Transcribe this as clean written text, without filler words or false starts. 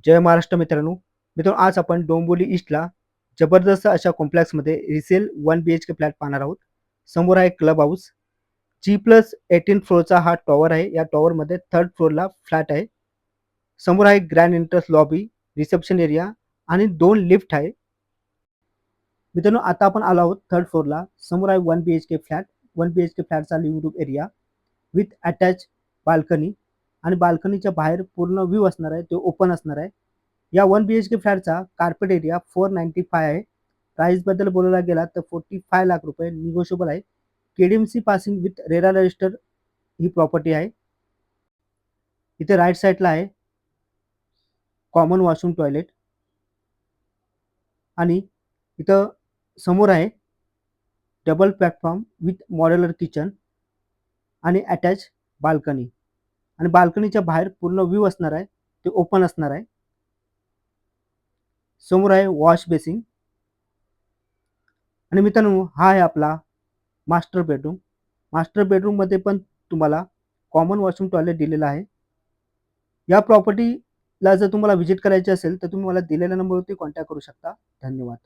जय महाराष्ट्र मित्रांनो, आज आपण डोंबिवली ईस्टला जबरदस्त अशा कॉम्प्लेक्समध्ये रिसेल 1 BHK फ्लॅट पाहणार आहोत. समोर आहे क्लब हाऊस. G+18 फ्लोअरचा हा टॉवर आहे. या टॉवरमध्ये 3rd फ्लोअरला फ्लॅट आहे. समोर आहे grand entrance lobby, reception area आणि 2 लिफ्ट आहे. मित्रांनो, आता आपण आलो आहोत 3rd फ्लोअरला. समोर आहे 1 BHK फ्लॅट. 1 BHK फ्लॅटचा living room area with attach balcony आणि बाल्कनीच्या बाहेर पूर्ण व्ह्यू असणार आहे, तो ओपन असणार आहे. या 1 BHK फ्लॅटचा कार्पेट एरिया 495 आहे. प्राइसबद्दल बोलायला गेला तर 45 लाख रुपये निगोशिएबल आहे. KDMC passing with RERA register he property आहे. इथे राईट साईडला आहे कॉमन वॉशरूम टॉयलेट आणि इथं समोर आहे double platform with modular kitchen आणि अटॅच बाल्कनी आणि बाल्कनीच्या बाहेर पूर्ण व्ह्यू असणार आहे, ते ओपन असणार आहे. समोर आहे वॉश बेसिन आणि मित्रांनो, हा आहे आपला मास्टर बेडरूम. मास्टर बेडरूममध्ये पण तुम्हाला कॉमन वॉशरूम टॉयलेट दिलेला आहे. या प्रॉपर्टीला जर तुम्हाला व्हिजिट करायची असेल तर तुम्ही मला दिलेल्या नंबरवरती कॉन्टॅक्ट करू शकता. धन्यवाद.